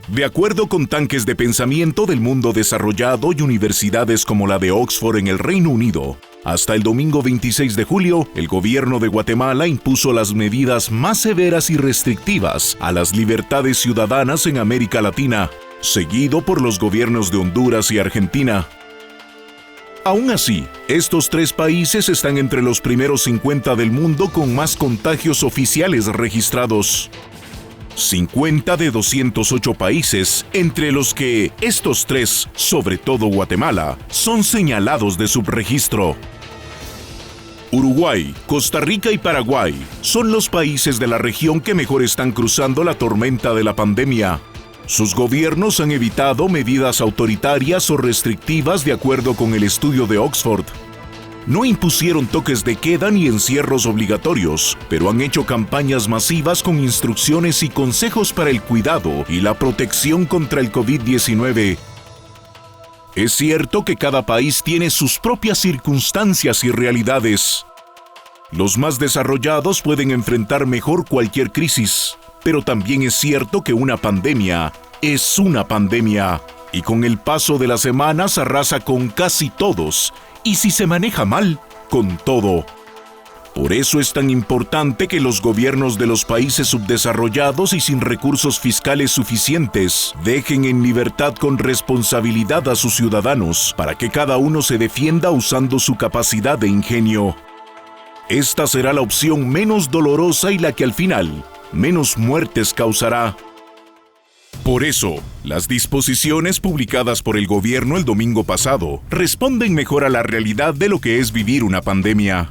De acuerdo con tanques de pensamiento del mundo desarrollado y universidades como la de Oxford en el Reino Unido, hasta el domingo 26 de julio, el gobierno de Guatemala impuso las medidas más severas y restrictivas a las libertades ciudadanas en América Latina, seguido por los gobiernos de Honduras y Argentina. Aún así, estos tres países están entre los primeros 50 del mundo con más contagios oficiales registrados. 50 de 208 países, entre los que estos tres, sobre todo Guatemala, son señalados de subregistro. Uruguay, Costa Rica y Paraguay son los países de la región que mejor están cruzando la tormenta de la pandemia. Sus gobiernos han evitado medidas autoritarias o restrictivas de acuerdo con el estudio de Oxford. No impusieron toques de queda ni encierros obligatorios, pero han hecho campañas masivas con instrucciones y consejos para el cuidado y la protección contra el COVID-19. Es cierto que cada país tiene sus propias circunstancias y realidades. Los más desarrollados pueden enfrentar mejor cualquier crisis, pero también es cierto que una pandemia es una pandemia, y con el paso de las semanas arrasa con casi todos, y si se maneja mal, con todo. Por eso es tan importante que los gobiernos de los países subdesarrollados y sin recursos fiscales suficientes dejen en libertad con responsabilidad a sus ciudadanos para que cada uno se defienda usando su capacidad de ingenio. Esta será la opción menos dolorosa y la que al final menos muertes causará. Por eso, las disposiciones publicadas por el gobierno el domingo pasado responden mejor a la realidad de lo que es vivir una pandemia.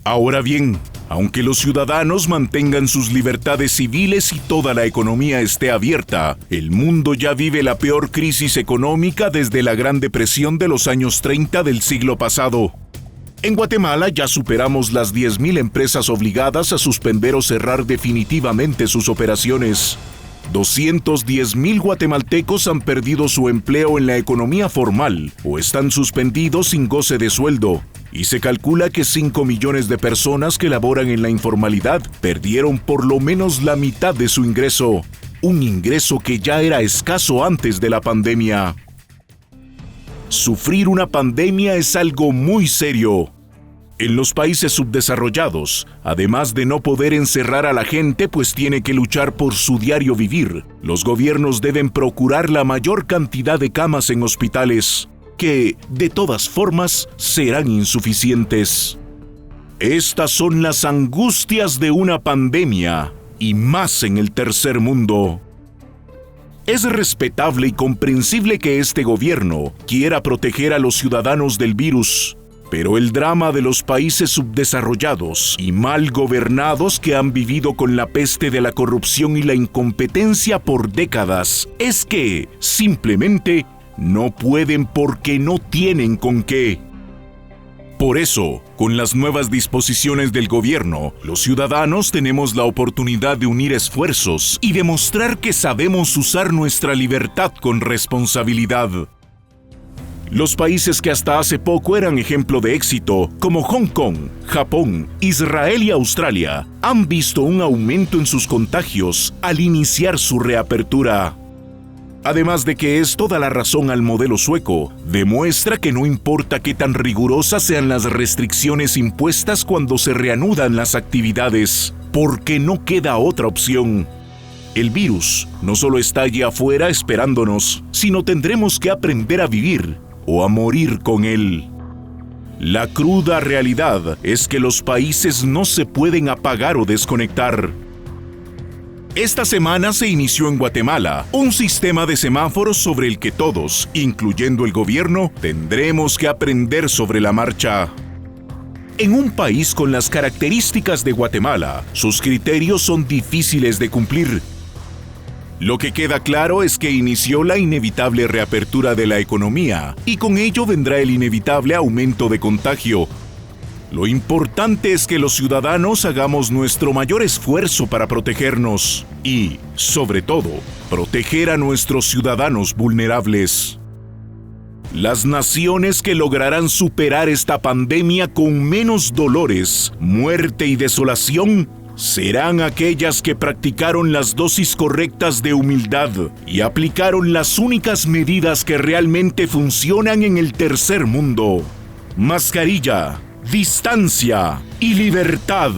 Ahora bien, aunque los ciudadanos mantengan sus libertades civiles y toda la economía esté abierta, el mundo ya vive la peor crisis económica desde la Gran Depresión de los años 30 del siglo pasado. En Guatemala ya superamos las 10,000 empresas obligadas a suspender o cerrar definitivamente sus operaciones. 210,000 guatemaltecos han perdido su empleo en la economía formal o están suspendidos sin goce de sueldo. Y se calcula que 5 millones de personas que laboran en la informalidad perdieron por lo menos la mitad de su ingreso. Un ingreso que ya era escaso antes de la pandemia. Sufrir una pandemia es algo muy serio. En los países subdesarrollados, además de no poder encerrar a la gente pues tiene que luchar por su diario vivir, los gobiernos deben procurar la mayor cantidad de camas en hospitales, que, de todas formas, serán insuficientes. Estas son las angustias de una pandemia, y más en el tercer mundo. Es respetable y comprensible que este gobierno quiera proteger a los ciudadanos del virus, pero el drama de los países subdesarrollados y mal gobernados que han vivido con la peste de la corrupción y la incompetencia por décadas es que, simplemente, no pueden porque no tienen con qué. Por eso, con las nuevas disposiciones del gobierno, los ciudadanos tenemos la oportunidad de unir esfuerzos y demostrar que sabemos usar nuestra libertad con responsabilidad. Los países que hasta hace poco eran ejemplo de éxito, como Hong Kong, Japón, Israel y Australia, han visto un aumento en sus contagios al iniciar su reapertura. Además de que es toda la razón al modelo sueco, demuestra que no importa qué tan rigurosas sean las restricciones impuestas cuando se reanudan las actividades, porque no queda otra opción. El virus no solo está allí afuera esperándonos, sino tendremos que aprender a vivir o a morir con él. La cruda realidad es que los países no se pueden apagar o desconectar. Esta semana se inició en Guatemala un sistema de semáforos sobre el que todos, incluyendo el gobierno, tendremos que aprender sobre la marcha. En un país con las características de Guatemala, sus criterios son difíciles de cumplir. Lo que queda claro es que inició la inevitable reapertura de la economía y con ello vendrá el inevitable aumento de contagio. Lo importante es que los ciudadanos hagamos nuestro mayor esfuerzo para protegernos y, sobre todo, proteger a nuestros ciudadanos vulnerables. Las naciones que lograrán superar esta pandemia con menos dolores, muerte y desolación serán aquellas que practicaron las dosis correctas de humildad y aplicaron las únicas medidas que realmente funcionan en el tercer mundo: mascarilla, distancia y libertad.